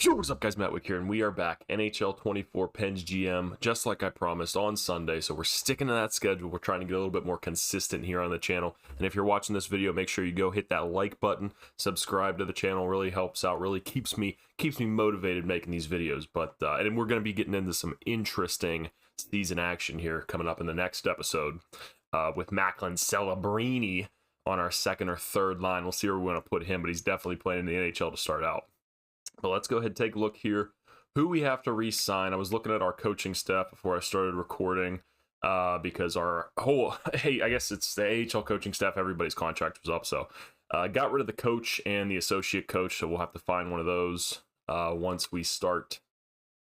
Yo, what's up guys, MattWic here, and we are back. NHL 24 Pens GM, just like I promised, on Sunday. So we're sticking to that schedule. We're trying to get a little bit more consistent here on the channel. And if you're watching this video, make sure you go hit that like button, subscribe to the channel. Really helps out, really keeps me motivated making these videos. But and we're going to be getting into some interesting season action here coming up in the next episode with Macklin Celebrini on our second or third line. We'll see where we want to put him, but he's definitely playing in the NHL to start out. But let's go ahead and take a look here. Who we have to re-sign. I was looking at our coaching staff before I started recording because our whole, hey, I guess it's the AHL coaching staff, everybody's contract was up. So got rid of the coach and the associate coach. So we'll have to find one of those once we start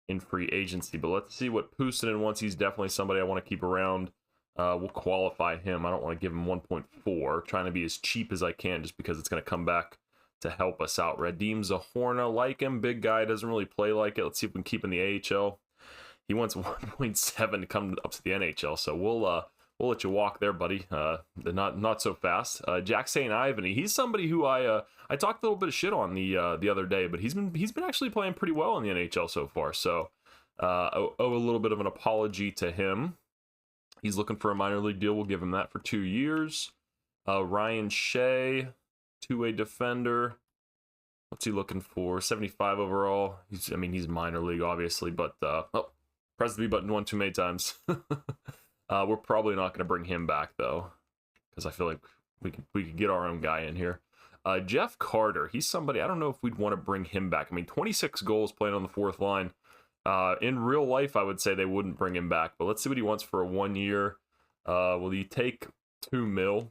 in free agency. But let's see what Puustinen wants. He's definitely somebody I want to keep around. We'll qualify him. I don't want to give him 1.4. Trying to be as cheap as I can just because it's going to come back to help us out. Radim Zahorna, like him, big guy, doesn't really play like it. Let's see if we can keep in the AHL. He wants 1.7 to come up to the NHL, so we'll let you walk there, buddy. Not so fast. Jack St. Ivany, he's somebody who I talked a little bit of shit on the other day, but he's been actually playing pretty well in the NHL so far. So owe a little bit of an apology to him. He's looking for a minor league deal. We'll give him that for 2 years. Ryan Shea, two-way defender. What's he looking for? 75 overall. He's minor league, obviously, but press the B button one too many times. We're probably not going to bring him back though, because I feel like we could get our own guy in here. Jeff Carter, he's somebody I don't know if we'd want to bring him back. 26 goals playing on the fourth line. In real life, I would say they wouldn't bring him back, but let's see what he wants for a 1 year. Will he take $2 million?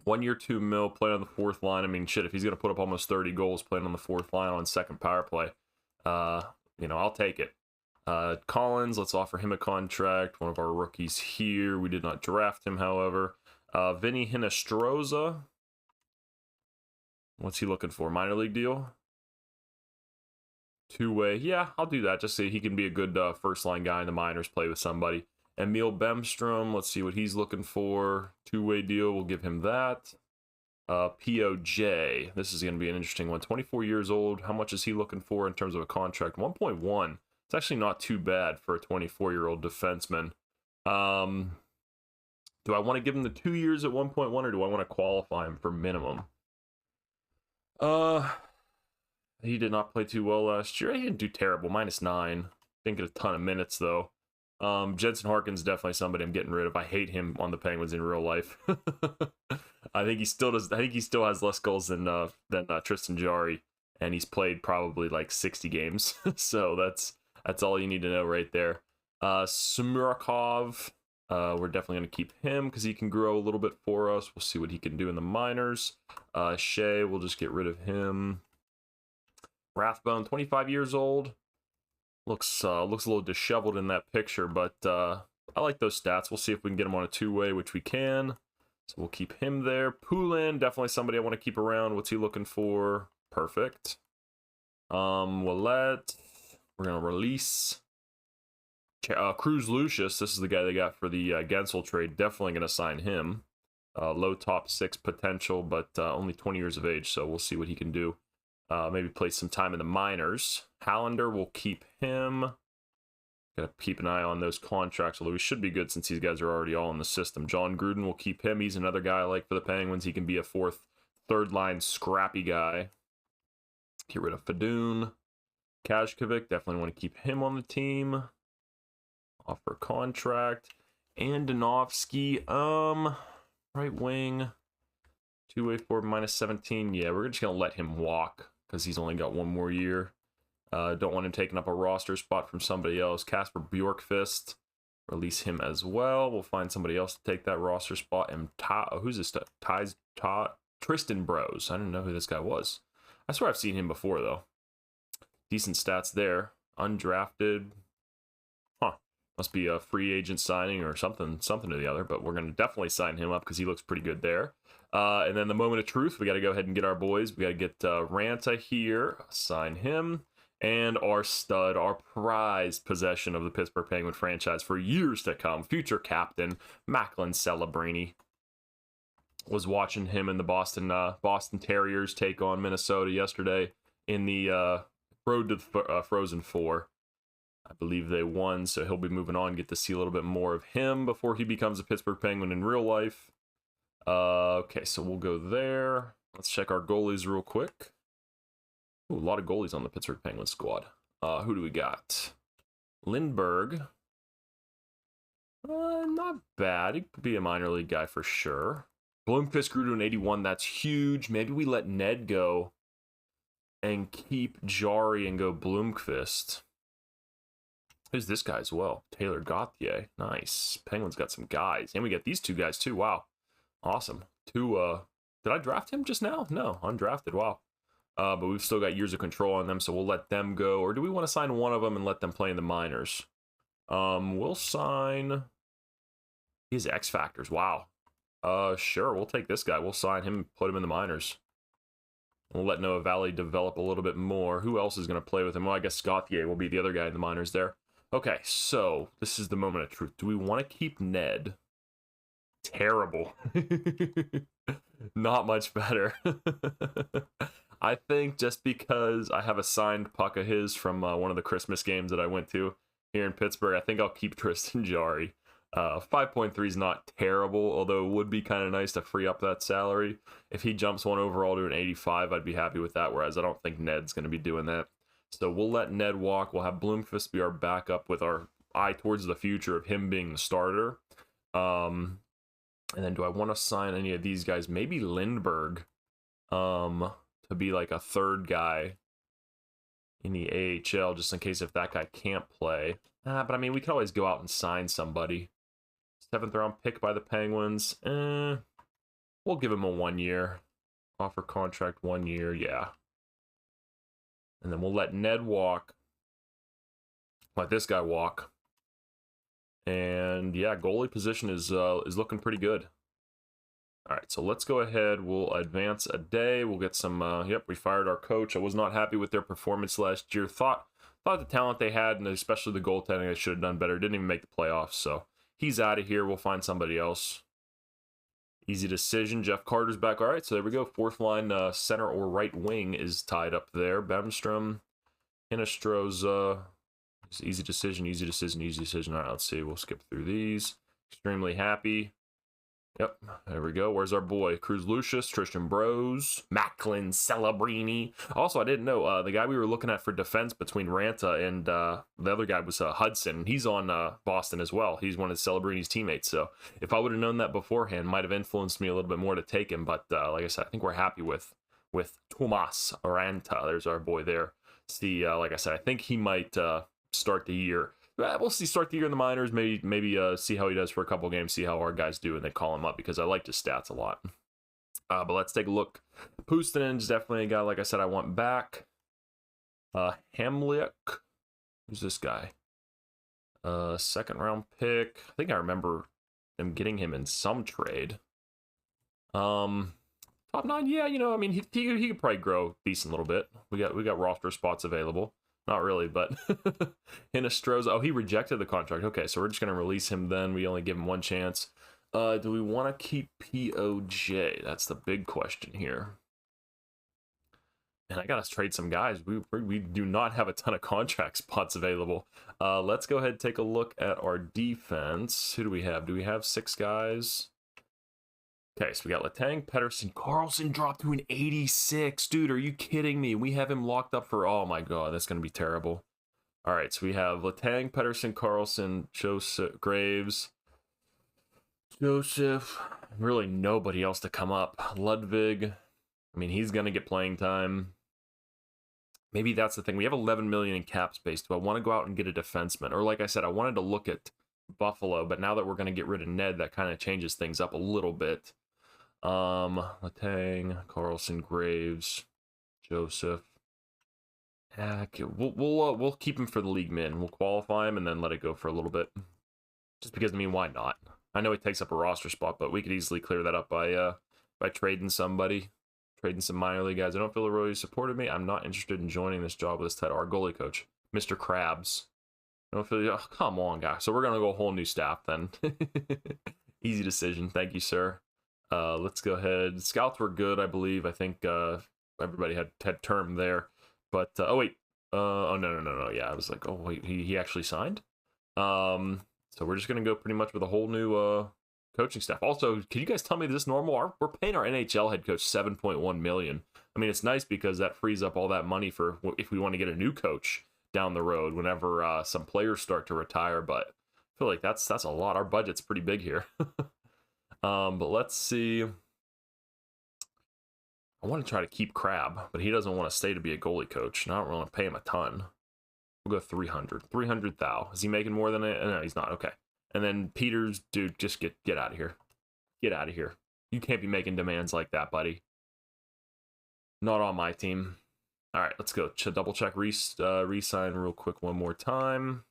1 year, $2 million, play on the fourth line. Shit, if he's going to put up almost 30 goals playing on the fourth line on second power play, I'll take it. Collins, let's offer him a contract. One of our rookies here. We did not draft him, however. Vinny Hinostroza. What's he looking for? Minor league deal? Two-way. Yeah, I'll do that. Just so he can be a good first-line guy in the minors, play with somebody. Emil Bemstrom, let's see what he's looking for. Two-way deal, we'll give him that. POJ, this is going to be an interesting one. 24 years old, how much is he looking for in terms of a contract? 1.1. It's actually not too bad for a 24-year-old defenseman. Do I want to give him the 2 years at 1.1, or do I want to qualify him for minimum? He did not play too well last year. He didn't do terrible, -9. Didn't get a ton of minutes, though. Jensen Harkin's definitely somebody I'm getting rid of. I hate him on the Penguins in real life. I think he still does. I think he still has less goals than Tristan Jarry, and he's played probably like 60 games. So that's all you need to know right there. Smurakov, we're definitely going to keep him because he can grow a little bit for us. We'll see what he can do in the minors. Shea, we'll just get rid of him. Rathbone, 25 years old. Looks a little disheveled in that picture, but I like those stats. We'll see if we can get him on a two-way, which we can. So we'll keep him there. Poulin, definitely somebody I want to keep around. What's he looking for? Perfect. Willette, we're going to release. Cruz Lucius, this is the guy they got for the Gensel trade. Definitely going to sign him. Low top 6 potential, but only 20 years of age, so we'll see what he can do. Maybe play some time in the minors. Hallander, we'll keep him. Gotta keep an eye on those contracts, although we should be good since these guys are already all in the system. John Gruden, we'll keep him. He's another guy I like for the Penguins. He can be a third line scrappy guy. Get rid of Fadoon. Kajkovic, definitely want to keep him on the team. Offer contract. Andonovsky, right wing. Two-way forward, -17. Yeah, we're just going to let him walk because he's only got 1 more year. Don't want him taking up a roster spot from somebody else. Casper Bjorkfist, release him as well. We'll find somebody else to take that roster spot. And who's this? Tristan Bros. I didn't know who this guy was. I swear I've seen him before, though. Decent stats there. Undrafted. Huh. Must be a free agent signing or something or the other. But we're going to definitely sign him up because he looks pretty good there. And then the moment of truth, we got to go ahead and get our boys. We got to get Ranta here, sign him, and our stud, our prized possession of the Pittsburgh Penguin franchise for years to come, future captain, Macklin Celebrini. Was watching him and the Boston Terriers take on Minnesota yesterday in the Road to the Frozen Four. I believe they won, so he'll be moving on. Get to see a little bit more of him before he becomes a Pittsburgh Penguin in real life. Okay, so we'll go there. Let's check our goalies real quick. Ooh, a lot of goalies on the Pittsburgh Penguin squad. Who do we got? Lindbergh. Not bad. He could be a minor league guy for sure. Bloomquist grew to an 81. That's huge. Maybe we let Ned go and keep Jari and go Bloomquist. Who's this guy as well? Taylor Gauthier. Nice. Penguins got some guys. And we got these two guys too. Wow. Awesome. Did I draft him just now? No, undrafted. Wow. But we've still got years of control on them, so we'll let them go. Or do we want to sign one of them and let them play in the minors? We'll sign his X Factors. Wow. Sure, we'll take this guy. We'll sign him and put him in the minors. We'll let Noah Valley develop a little bit more. Who else is going to play with him? Well, I guess Gauthier will be the other guy in the minors there. Okay, so this is the moment of truth. Do we want to keep Ned? Terrible. Not much better. I think just because I have a signed puck of his from one of the Christmas games that I went to here in Pittsburgh, I think I'll keep Tristan Jarry. 5.3 is not terrible, although it would be kind of nice to free up that salary. If he jumps one overall to an 85, I'd be happy with that, whereas I don't think Ned's going to be doing that. So we'll let Ned walk. We'll have Bloomquist be our backup with our eye towards the future of him being the starter. And then do I want to sign any of these guys? Maybe Lindbergh to be like a third guy in the AHL, just in case if that guy can't play. But I mean, we could always go out and sign somebody. 7th round pick by the Penguins. We'll give him a 1 year. Offer contract 1 year, yeah. And then we'll let Ned walk. Let this guy walk. And yeah, goalie position is looking pretty good. All right, so let's go ahead. We'll advance a day. We'll get some, yep, we fired our coach. I was not happy with their performance last year. Thought the talent they had, and especially the goaltending, they should have done better. Didn't even make the playoffs, so he's out of here. We'll find somebody else. Easy decision. Jeff Carter's back. All right, so there we go. Fourth line center or right wing is tied up there. Bemstrom, Hinestroza. Easy decision, easy decision, easy decision. All right, let's see. We'll skip through these. Extremely happy. Yep, there we go. Where's our boy? Cruz Lucius, Tristan Bros, Macklin Celebrini. Also, I didn't know, the guy we were looking at for defense between Ranta and the other guy was Hudson. He's on Boston as well. He's one of Celebrini's teammates. So if I would have known that beforehand, might have influenced me a little bit more to take him. But like I said, I think we're happy with Tomas Ranta. There's our boy there. See, like I said, I think he might start the year. We'll see. Start the year in the minors. Maybe see how he does for a couple games. See how our guys do, and they call him up because I liked his stats a lot. But let's take a look. Puustinen's definitely a guy. Like I said, I want back. Hamliuk. Who's this guy? 2nd round pick. I think I remember them getting him in some trade. Top 9. Yeah, you know, I mean, he could probably grow decent a little bit. We got roster spots available. Not really, but Hinestroza. Oh, he rejected the contract. Okay, so we're just going to release him then. We only give him one chance. Do we want to keep POJ? That's the big question here. And I got to trade some guys. We do not have a ton of contract spots available. Let's go ahead and take a look at our defense. Who do we have? Do we have 6 guys? Okay, so we got Letang, Pettersson, Carlson dropped to an 86. Dude, are you kidding me? We have him locked up for, oh my god, that's going to be terrible. All right, so we have Letang, Pettersson, Carlson, Joseph, Graves, Joseph, really nobody else to come up. Ludwig, I mean, he's going to get playing time. Maybe that's the thing. We have 11 million in cap space. Do I want to go out and get a defenseman? Or like I said, I wanted to look at Buffalo, but now that we're going to get rid of Ned, that kind of changes things up a little bit. Letang, Carlson, Graves, Joseph. Okay, we'll keep him for the league min. We'll qualify him and then let it go for a little bit. Just because, I mean, why not? I know it takes up a roster spot, but we could easily clear that up by trading somebody, trading some minor league guys. I don't feel the really supported me. I'm not interested in joining this job with this title. Our goalie coach, Mr. Krabs. I don't feel. Oh, come on, guys. So we're gonna go whole new staff then. Easy decision. Thank you, sir. Let's go ahead. Scouts were good, I believe. I think everybody had term there. But, oh, wait. Oh, no. Yeah, I was like, oh, wait, he actually signed? So we're just going to go pretty much with a whole new coaching staff. Also, can you guys tell me, is this normal? We're paying our NHL head coach $7.1 million. I mean, it's nice because that frees up all that money for if we want to get a new coach down the road whenever some players start to retire. But I feel like that's a lot. Our budget's pretty big here. But let's see. I want to try to keep Crab, but he doesn't want to stay to be a goalie coach. And I don't really want to pay him a ton. We'll go 300 thou. Is he making more than it? No, he's not. Okay. And then Peters, dude, just get out of here. Get out of here. You can't be making demands like that, buddy. Not on my team. All right, let's go. Double check re-sign real quick one more time.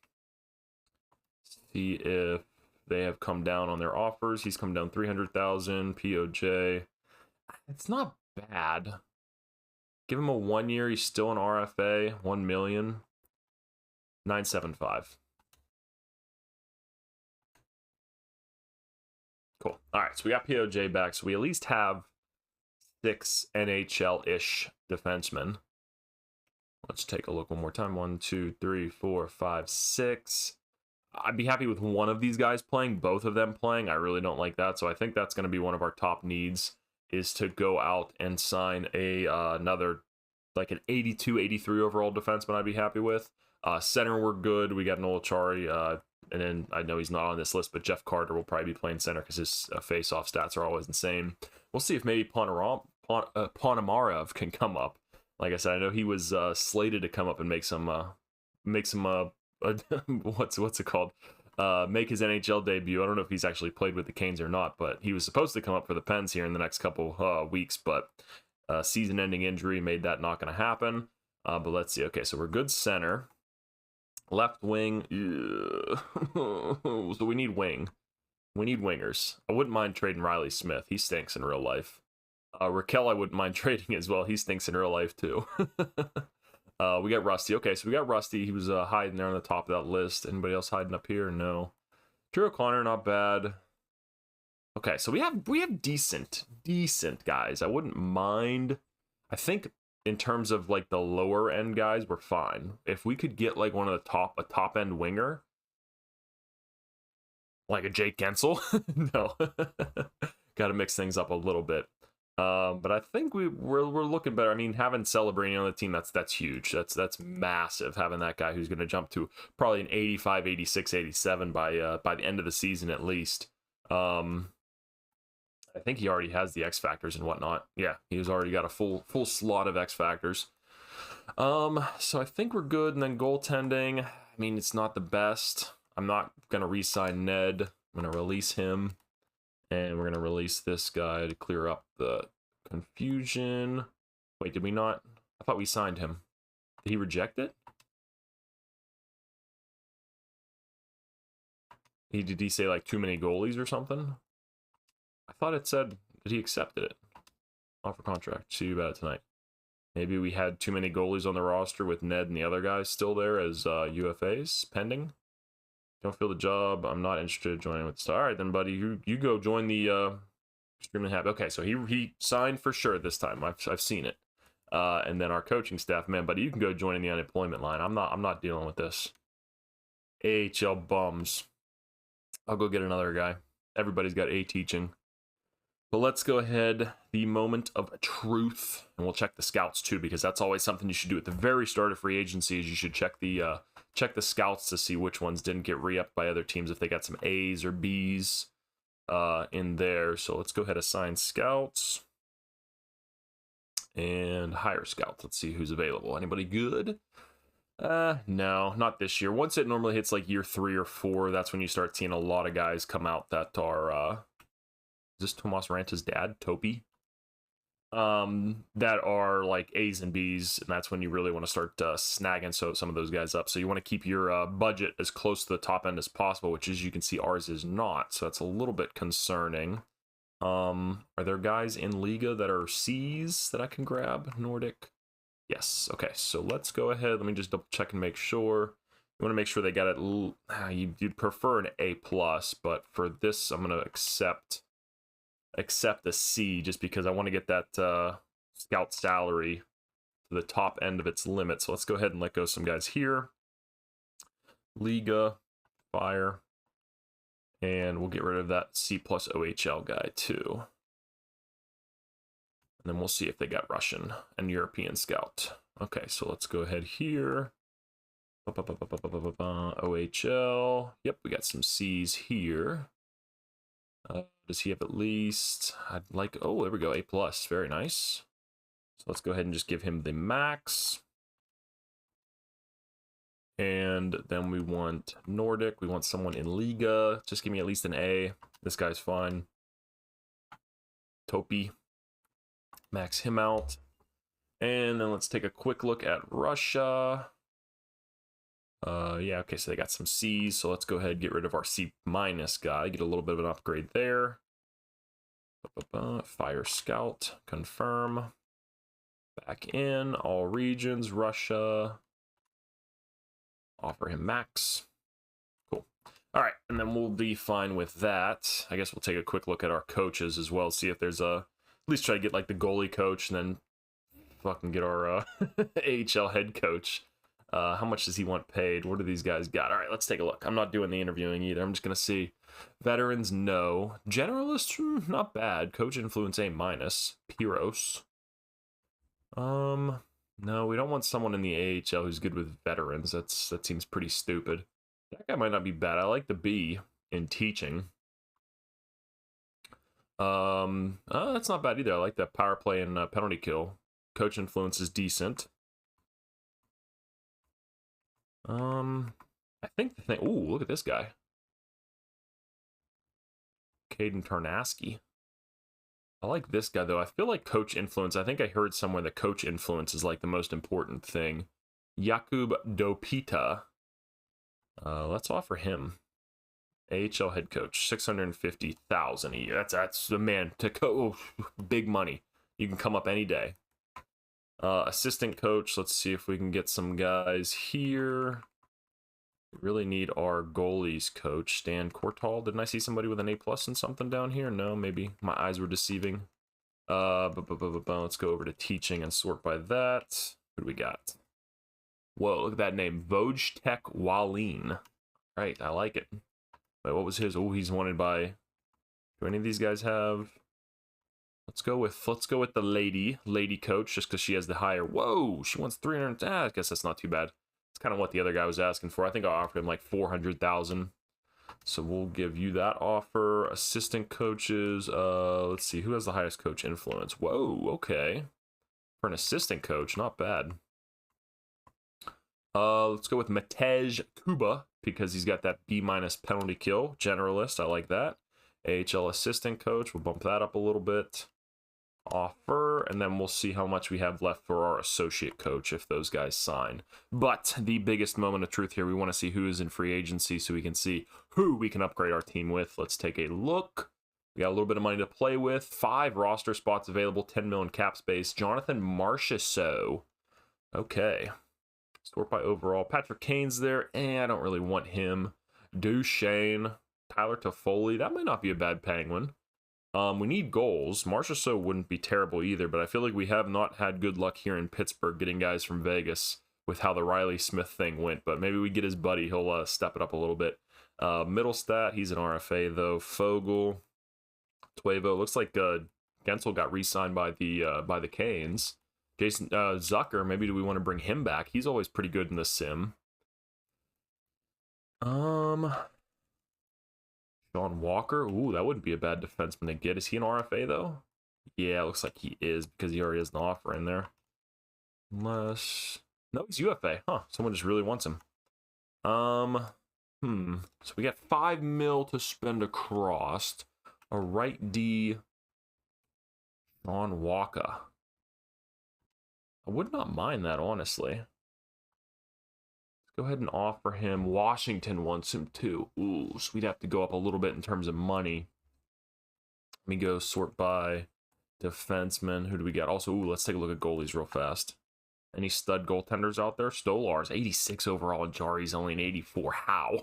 See if they have come down on their offers. He's come down 300,000. POJ. It's not bad. Give him a 1 year. He's still an RFA. 1 million. 975. Cool. All right, so we got POJ back. So we at least have 6 NHL-ish defensemen. Let's take a look one more time. 1, 2, 3, 4, 5, 6. I'd be happy with one of these guys playing, both of them playing. I really don't like that. So I think that's going to be one of our top needs, is to go out and sign another, like an 82, 83 overall defenseman I'd be happy with. Center, we're good. We got Noel Chari, and then I know he's not on this list, but Jeff Carter will probably be playing center because his face-off stats are always insane. We'll see if maybe Ponomarev can come up. Like I said, I know he was slated to come up and make some what's it called? Make his NHL debut. I don't know if he's actually played with the Canes or not, but he was supposed to come up for the Pens here in the next couple weeks, but season-ending injury made that not going to happen. But let's see. Okay, so we're good center. Left wing. So we need wing. We need wingers. I wouldn't mind trading Riley Smith. He stinks in real life. Raquel, I wouldn't mind trading as well. He stinks in real life too. We got Rusty. Okay, so we got Rusty. He was hiding there on the top of that list. Anybody else hiding up here? No. Drew O'Connor, not bad. Okay, so we have decent guys. I wouldn't mind. I think in terms of like the lower end guys, we're fine. If we could get like one of the top end winger, like a Jake Gensel, no, got to mix things up a little bit. But I think we're looking better. I mean, having Celebrating on the team, that's huge. That's massive. Having that guy who's going to jump to probably an 85, 86, 87 by the end of the season at least. I think he already has the X Factors and whatnot. Yeah, he's already got a full slot of X Factors. So I think we're good. And then goaltending, I mean, it's not the best. I'm not going to re-sign Ned. I'm going to release him. And we're going to release this guy to clear up the confusion. Wait, did we not? I thought we signed him. Did he reject it? Did he say like too many goalies or something? I thought it said that he accepted it. Offer contract. See you about it tonight. Maybe we had too many goalies on the roster with Ned and the other guys still there as UFAs pending. Don't feel the job. I'm not interested in joining with the All right, then, buddy. You go join the Extremely Happy. Okay, so he signed for sure this time. I've seen it. And then our coaching staff, man, buddy, you can go join in the unemployment line. I'm not dealing with this. AHL bums. I'll go get another guy. Everybody's got A teaching. But let's go ahead, the moment of truth, and we'll check the scouts too, because that's always something you should do at the very start of free agency. Is you should check the scouts to see which ones didn't get re-upped by other teams, if they got some A's or B's in there. So let's go ahead and assign scouts and hire scouts. Let's see who's available. Anybody good? No, not this year. Once it normally hits like year 3 or 4, that's when you start seeing a lot of guys come out that are is this Tomas Ranta's dad, Topi? That are like A's and B's, and that's when you really want to start snagging some of those guys up. So you want to keep your budget as close to the top end as possible, which, as you can see, ours is not. So that's a little bit concerning. Are there guys in Liga that are C's that I can grab? Nordic? Yes. Okay, so let's go ahead. Let me just double check and make sure. You want to make sure they got it. You'd prefer an A+, but for this, I'm going to accept a C, just because I want to get that scout salary to the top end of its limit. So let's go ahead and let go some guys here. Liga, fire. And we'll get rid of that C+ OHL guy too. And then we'll see if they got Russian and European scout. Okay, so let's go ahead here. OHL. Yep, we got some C's here. Does he have at least? I'd like. Oh, there we go. A+. Very nice. So let's go ahead and just give him the max. And then we want Nordic. We want someone in Liga. Just give me at least an A. This guy's fine. Topi. Max him out. And then let's take a quick look at Russia. Yeah, okay, so they got some C's, so let's go ahead and get rid of our C- guy, get a little bit of an upgrade there. Fire Scout, confirm. Back in, all regions, Russia. Offer him max. Cool. All right, and then we'll be fine with that. I guess we'll take a quick look at our coaches as well, see if there's a, at least try to get like the goalie coach, and then fucking get our AHL head coach. How much does he want paid? What do these guys got? All right, let's take a look. I'm not doing the interviewing either. I'm just going to see. Veterans, no. Generalists, not bad. Coach influence, A-. Piros. No, we don't want someone in the AHL who's good with veterans. That seems pretty stupid. That guy might not be bad. I like the B in teaching. That's not bad either. I like that power play and penalty kill. Coach influence is decent. I think the thing. Ooh, look at this guy. Caden Tarnaski. I like this guy though. I feel like coach influence. I think I heard somewhere that coach influence is like the most important thing. Jakub Dopita. Let's offer him. AHL head coach, 650,000 a year. That's the man to go. Big money. You can come up any day. Assistant coach. Let's see if we can get some guys here. We really need our goalies coach, Stan Kortal. Didn't I see somebody with an A+ and something down here? No, maybe my eyes were deceiving. Let's go over to teaching and sort by that. What do we got? Whoa, look at that name, Wojtek Wallin. Right, I like it. Wait, what was his? Oh, he's wanted by. Do any of these guys have? Let's go with the lady coach, just because she has the higher. Whoa, she wants 300. I guess that's not too bad. It's kind of what the other guy was asking for. I think I offered him like 400,000. So we'll give you that offer. Assistant coaches. Let's see, who has the highest coach influence? Whoa, okay. For an assistant coach, not bad. Let's go with Matej Kuba, because he's got that B- penalty kill. Generalist, I like that. AHL assistant coach, we'll bump that up a little bit. Offer, and then we'll see how much we have left for our associate coach if those guys sign. But the biggest moment of truth here, we want to see who is in free agency so we can see who we can upgrade our team with. Let's take a look. We got a little bit of money to play with. 5 roster spots available, 10 million cap space. Jonathan Marchessault. Okay. Sort by overall. Patrick Kane's there, and I don't really want him. Duchesne. Tyler Toffoli. That might not be a bad Penguin. We need goals. Marchessault wouldn't be terrible either, but I feel like we have not had good luck here in Pittsburgh getting guys from Vegas with how the Riley Smith thing went, but maybe we get his buddy. He'll step it up a little bit. Middlestat, he's an RFA though. Fogel, Tuevo. Looks like Gensel got re-signed by the Canes. Jason Zucker, maybe do we want to bring him back? He's always pretty good in the sim. Sean Walker. Ooh, that wouldn't be a bad defenseman to get. Is he an RFA, though? Yeah, looks like he is, because he already has an offer in there. Unless... No, he's UFA. Huh, someone just really wants him. So we got 5 mil to spend across. A right D... Sean Walker. I would not mind that, honestly. Go ahead and offer him. Washington wants him too. Ooh, so we'd have to go up a little bit in terms of money. Let me go sort by defensemen. Who do we got? Also, ooh, let's take a look at goalies real fast. Any stud goaltenders out there? Stolar's 86 overall, and Jari's only an 84. How?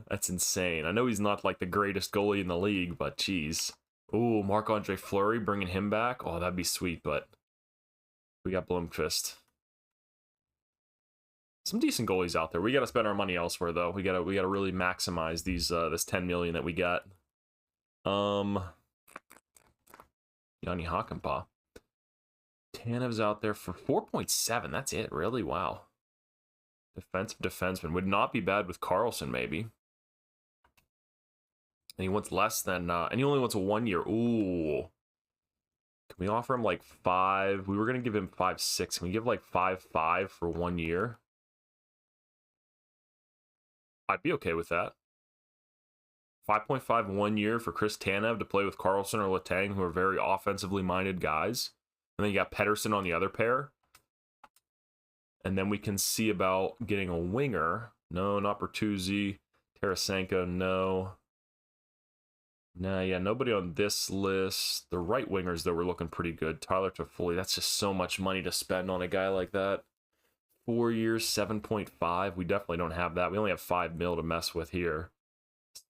That's insane. I know he's not like the greatest goalie in the league, but geez. Ooh, Marc-Andre Fleury, bringing him back. Oh, that'd be sweet, but We got Blomqvist. Some decent goalies out there. We got to spend our money elsewhere, though. We got to really maximize these this 10 million that we got. Yanni Hakanpää. Tanev's out there for 4.7. That's it, really? Wow. Defensive defenseman. Would not be bad with Carlson, maybe. And he wants less than, and he only wants a 1 year. Ooh. Can we offer him like 5? We were going to give him 5.6. Can we give like 5.5 for 1 year? I'd be okay with that. 5.5 1 year for Chris Tanev to play with Carlson or Letang, who are very offensively minded guys. And then you got Pettersson on the other pair. And then we can see about getting a winger. No, not Bertuzzi. Tarasenko, no. Nah, yeah, nobody on this list. The right wingers, though, were looking pretty good. Tyler Toffoli, that's just so much money to spend on a guy like that. 4 years, 7.5. We definitely don't have that. We only have 5 mil to mess with here.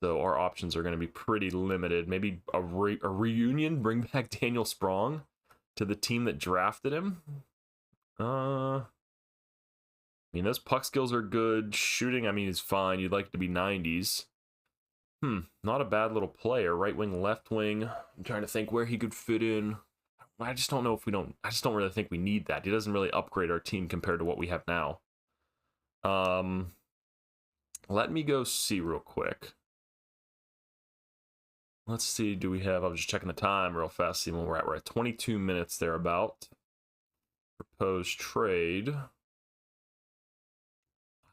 So our options are going to be pretty limited. Maybe a reunion, bring back Daniel Sprong to the team that drafted him. I mean, those puck skills are good. Shooting, I mean, is fine. You'd like it to be 90s. Not a bad little player. Right wing, left wing. I'm trying to think where he could fit in. I just don't know if we don't. I just don't really think we need that. He doesn't really upgrade our team compared to what we have now. Let me go see real quick. Let's see, do we have, I was just checking the time real fast, see when we're at. We're at 22 minutes thereabout. Proposed trade.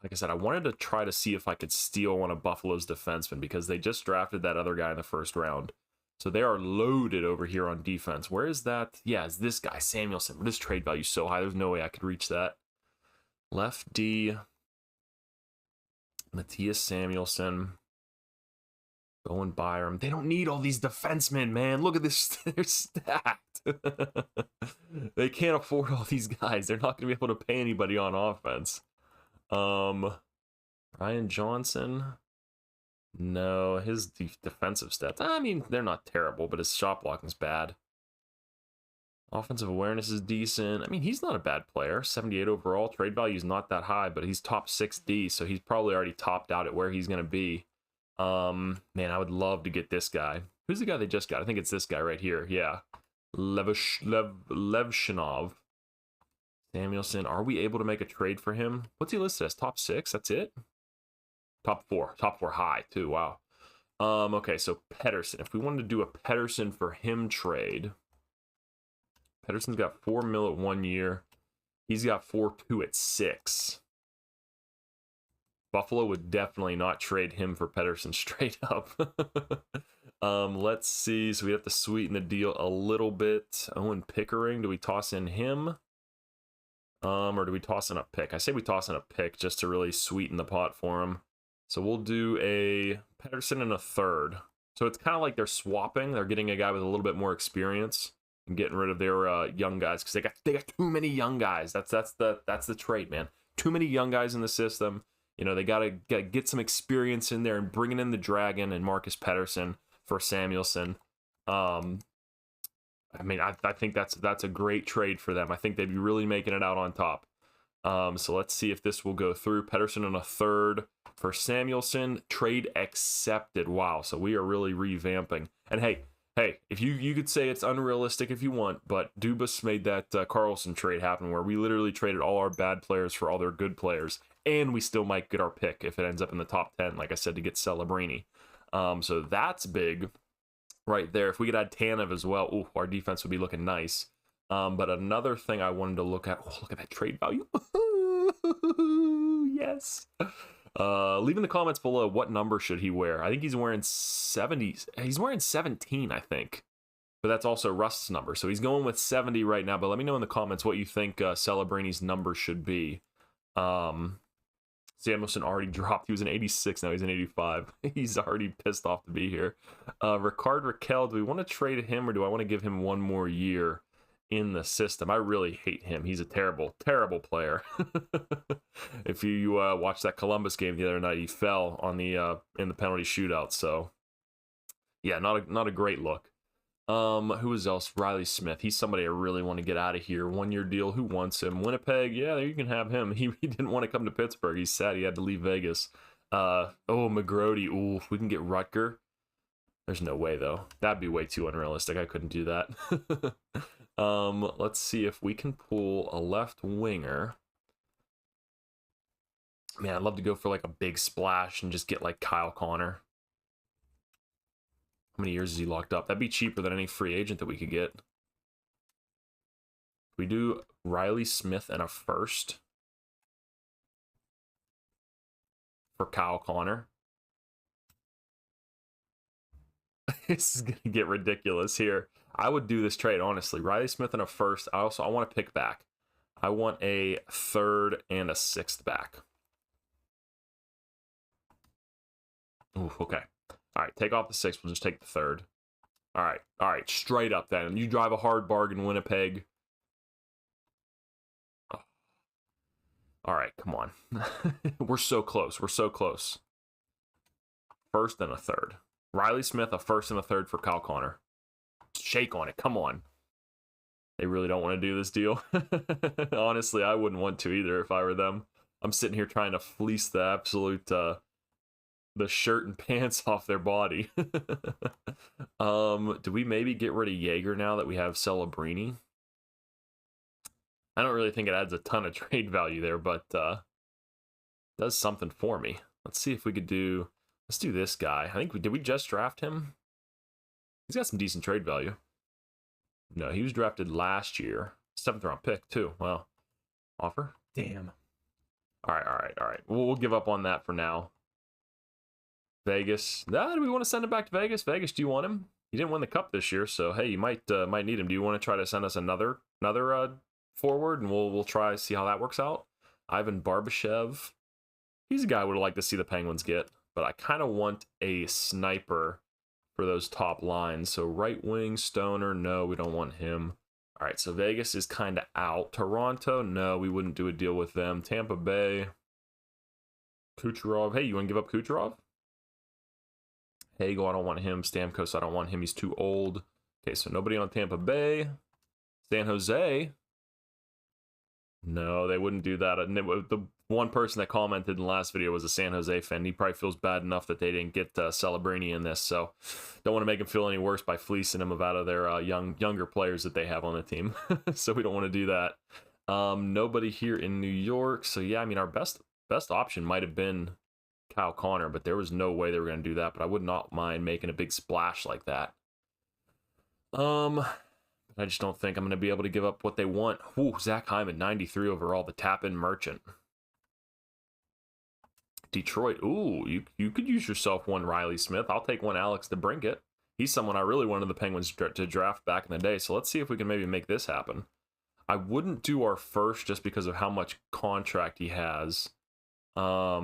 Like I said, I wanted to try to see if I could steal one of Buffalo's defensemen because they just drafted that other guy in the first round. So they are loaded over here on defense. Where is that? Yeah, it's this guy, Samuelson. This trade value is so high, there's no way I could reach that. Left D. Matthias Samuelson. Bowen Byram. They don't need all these defensemen, man. Look at this. They're stacked. They can't afford all these guys. They're not going to be able to pay anybody on offense. Ryan Johnson. No, his defensive stats. I mean, they're not terrible, but his shot blocking's bad. Offensive awareness is decent. I mean, he's not a bad player. 78 overall. Trade value is not that high, but he's top 6D, so he's probably already topped out at where he's going to be. Man, I would love to get this guy. Who's the guy they just got? I think it's this guy right here. Yeah. Levshinov. Samuelson. Are we able to make a trade for him? What's he listed as? Top 6? That's it? Top 4. Top 4 high, too. Wow. Okay, so Pettersson. If we wanted to do a Pettersson for him trade, Pettersson's got 4 mil at 1 year. He's got 4.2 at 6. Buffalo would definitely not trade him for Pettersson straight up. Let's see. So we have to sweeten the deal a little bit. Owen Pickering. Do we toss in him? Or do we toss in a pick? I say we toss in a pick just to really sweeten the pot for him. So we'll do a Pettersson and a third. So it's kind of like they're swapping. They're getting a guy with a little bit more experience and getting rid of their young guys because they got too many young guys. That's the trade, man. Too many young guys in the system. You know, they gotta get some experience in there, and bringing in the Dragon and Marcus Pettersson for Samuelson. I mean, I think that's a great trade for them. I think they'd be really making it out on top. So let's see if this will go through. Pettersson and a third for Samuelson. Trade accepted. Wow. So we are really revamping. And hey, if you could say it's unrealistic if you want, but Dubas made that Carlson trade happen where we literally traded all our bad players for all their good players. And we still might get our pick if it ends up in the top 10, like I said, to get Celebrini. So that's big right there. If we could add Tanev as well, ooh, our defense would be looking nice. But another thing I wanted to look at, look at that trade value. Yes. Leave in the comments below what number should he wear. I think he's wearing 70. He's wearing 17, I think. But that's also Rust's number. So he's going with 70 right now. But let me know in the comments what you think Celebrini's number should be. Samuelson already dropped. He was an 86. Now he's an 85. He's already pissed off to be here. Ricard Raquel, do we want to trade him or do I want to give him one more year in the system? I really hate him. He's a terrible, terrible player. If you watched that Columbus game the other night, he fell on the in the penalty shootout. So yeah, not a great look. Who is else? Riley Smith. He's somebody I really want to get out of here. 1-year deal. Who wants him? Winnipeg. Yeah, you can have him. He didn't want to come to Pittsburgh. He's sad he had to leave Vegas. Oh, McGrody. Ooh, if we can get Rutger. There's no way, though. That'd be way too unrealistic. I couldn't do that. Let's see if we can pull a left winger. Man, I'd love to go for like a big splash and just get like Kyle Connor. How many years is he locked up? That'd be cheaper than any free agent that we could get. We do Riley Smith and a first for Kyle Connor. This is gonna get ridiculous here. I would do this trade, honestly. Riley Smith and a first. I want to pick back. I want a third and a sixth back. Ooh, okay. All right, take off the sixth. We'll just take the third. All right, straight up then. You drive a hard bargain, Winnipeg. Oh. All right, come on. We're so close. We're so close. First and a third. Riley Smith, a first and a third for Kyle Connor. Shake on it. Come on. They really don't want to do this deal. Honestly, I wouldn't want to either if I were them. I'm sitting here trying to fleece the absolute, the shirt and pants off their body. Do we maybe get rid of Jaeger now that we have Celebrini? I don't really think it adds a ton of trade value there, but does something for me. Let's see if we could do... Let's do this guy. I think did we just draft him? He's got some decent trade value. No, he was drafted last year. 7th round pick, too. Well, offer? Damn. All right. We'll give up on that for now. Vegas. Do we want to send him back to Vegas? Vegas, do you want him? He didn't win the cup this year, so hey, you might need him. Do you want to try to send us another forward, and we'll try see how that works out? Ivan Barbashev. He's a guy I would like to see the Penguins get, but I kind of want a sniper for those top lines. So right wing, Stoner, no, we don't want him. All right, so Vegas is kind of out. Toronto, no, we wouldn't do a deal with them. Tampa Bay, Kucherov. Hey, you want to give up Kucherov? Hagel, I don't want him. Stamkos, I don't want him. He's too old. Okay, so nobody on Tampa Bay. San Jose. No, they wouldn't do that. The one person that commented in the last video was a San Jose fan. He probably feels bad enough that they didn't get Celebrini in this, so don't want to make him feel any worse by fleecing him out of their younger players that they have on the team. So we don't want to do that. Nobody here in New York. So yeah, I mean, our best option might have been Kyle Connor, but there was no way they were going to do that. But I would not mind making a big splash like that. I just don't think I'm going to be able to give up what they want. Ooh, Zach Hyman, 93 overall, the tap-in merchant. Detroit, ooh, you could use yourself one Riley Smith. I'll take one Alex DeBrincat. He's someone I really wanted the Penguins to draft back in the day, so let's see if we can maybe make this happen. I wouldn't do our first just because of how much contract he has. I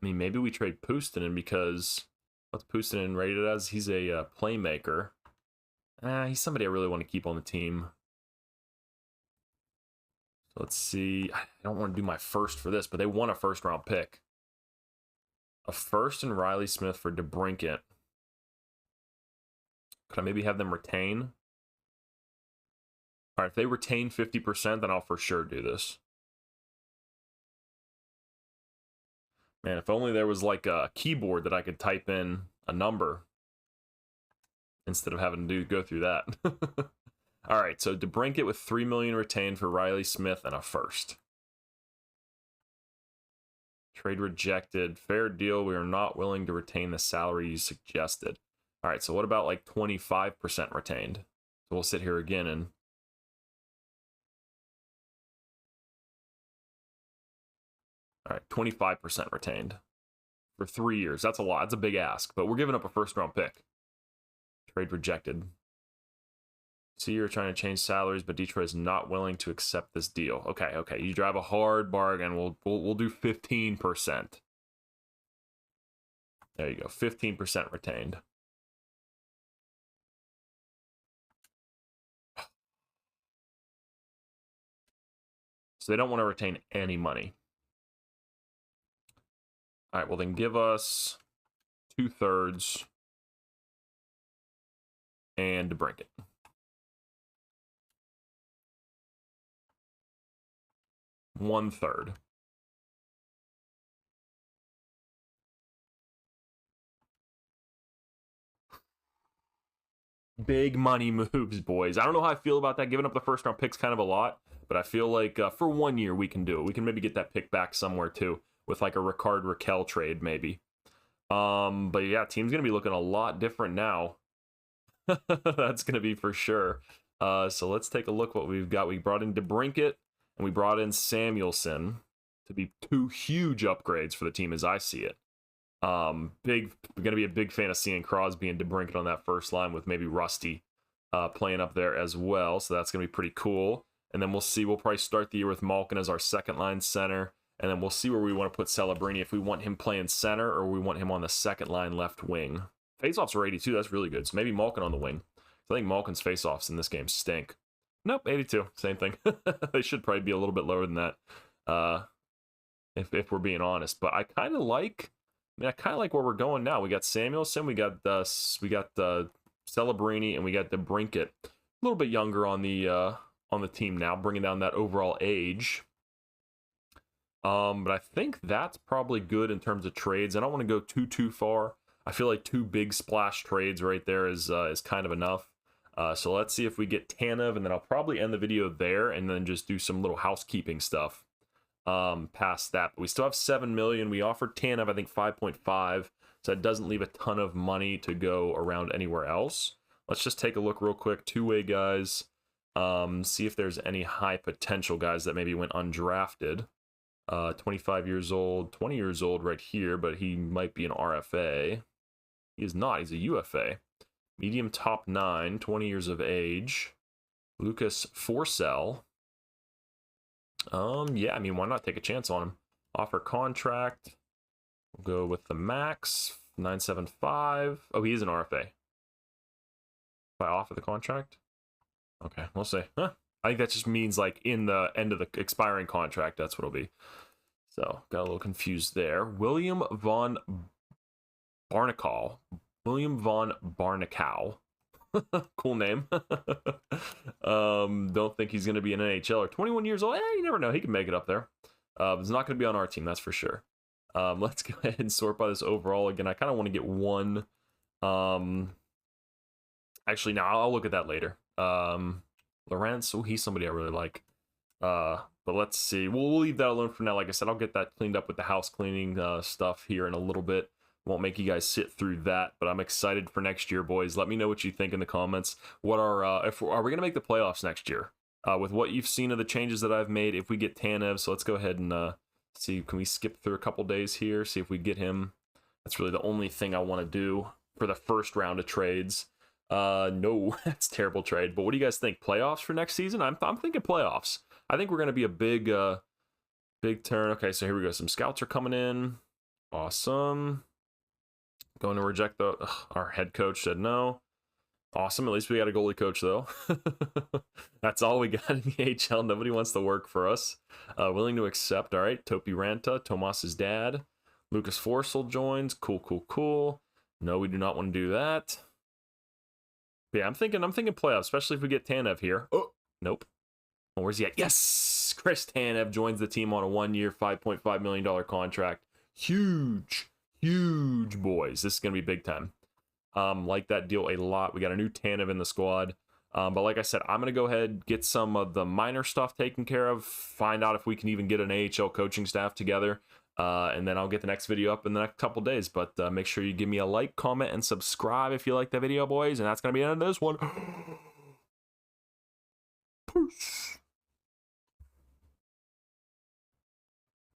mean, maybe we trade Puustinen because what's Puustinen rated as? He's a playmaker. He's somebody I really want to keep on the team. So let's see. I don't want to do my first for this, but they want a first-round pick. A first and Riley Smith for DeBrincat. Could I maybe have them retain? All right, if they retain 50%, then I'll for sure do this. Man, if only there was like a keyboard that I could type in a number instead of having to go through that. All right, so DeBrincat with $3 million retained for Riley Smith and a first. Trade rejected. Fair deal. We are not willing to retain the salary you suggested. All right, so what about like 25% retained? So we'll sit here again and... All right, 25% retained for 3 years. That's a lot. That's a big ask, but we're giving up a first-round pick. Trade rejected. See, you're trying to change salaries, but Detroit is not willing to accept this deal. Okay. You drive a hard bargain. We'll do 15%. There you go. 15% retained. So they don't want to retain any money. All right, well then give us 2/3 and DeBrincat. One-third. Big money moves, boys. I don't know how I feel about that. Giving up the first round pick's kind of a lot, but I feel like for 1 year we can do it. We can maybe get that pick back somewhere too, with like a Ricard Raquel trade maybe. But yeah, team's gonna be looking a lot different now. That's gonna be for sure. So let's take a look what we've got. We brought in DeBrincat and we brought in Samuelson to be 2 huge upgrades for the team as I see it. Gonna be a big fan of seeing Crosby and DeBrincat on that first line with maybe Rusty playing up there as well. So that's gonna be pretty cool. And then we'll see. We'll probably start the year with Malkin as our second line center, and then we'll see where we want to put Celebrini, if we want him playing center or we want him on the second line left wing. Faceoffs are 82. That's really good. So maybe Malkin on the wing. I think Malkin's faceoffs in this game stink. Nope, 82. Same thing. They should probably be a little bit lower than that, if we're being honest. But I kind of like. I kind of like where we're going now. We got Samuelson, we got Celebrini, and we got DeBrincat. A little bit younger on the team now, bringing down that overall age. But I think that's probably good in terms of trades. I don't want to go too far. I feel like 2 big splash trades right there is kind of enough. So let's see if we get Tanev, and then I'll probably end the video there and then just do some little housekeeping stuff. Past that, but we still have 7 million. We offered Tanev, I think 5.5, so that doesn't leave a ton of money to go around anywhere else. Let's just take a look real quick. 2-way guys, see if there's any high potential guys that maybe went undrafted. 25 years old, 20 years old right here, but he might be an RFA. He is not. He's a UFA. Medium top 9, 20 years of age. Lucas Forsell. Yeah, I mean, why not take a chance on him? Offer contract. We'll go with the max, 975. Oh, he is an RFA. If I offer the contract? Okay, we'll see. Huh. I think that just means, like, in the end of the expiring contract, that's what it'll be. So, got a little confused there. William von Barnacow. William von Barnacow. Cool name. Don't think he's going to be an NHL or 21 years old. You never know. He can make it up there. It's not going to be on our team, that's for sure. Let's go ahead and sort by this overall again. I kind of want to get one. Actually, no, I'll look at that later. Lawrence, oh, he's somebody I really like. But let's see. We'll leave that alone for now. Like I said, I'll get that cleaned up with the house cleaning stuff here in a little bit. Won't make you guys sit through that, but I'm excited for next year, boys. Let me know what you think in the comments. What are are we gonna make the playoffs next year? With what you've seen of the changes that I've made, if we get Tanev, so let's go ahead and see. Can we skip through a couple days here? See if we get him. That's really the only thing I want to do for the first round of trades. No, that's a terrible trade. But what do you guys think? Playoffs for next season? I'm thinking playoffs. I think we're gonna be a big turn. Okay, so here we go. Some scouts are coming in. Awesome. Going to reject our head coach said no. Awesome. At least we got a goalie coach, though. That's all we got in the AHL. Nobody wants to work for us. Willing to accept. All right. Topi Ranta, Tomas's dad. Lucas Forsell joins. Cool. No, we do not want to do that. But yeah, I'm thinking playoffs, especially if we get Tanev here. Oh, nope. Oh, where's he at? Yes! Chris Tanev joins the team on a 1-year, $5.5 million contract. Huge, boys. This is going to be big time. Like that deal a lot. We got a new Tanev in the squad. But like I said, I'm going to go ahead, get some of the minor stuff taken care of, find out if we can even get an AHL coaching staff together, and then I'll get the next video up in the next couple days. But make sure you give me a like, comment, and subscribe if you like the video, boys. And that's going to be the end of this one. Peace.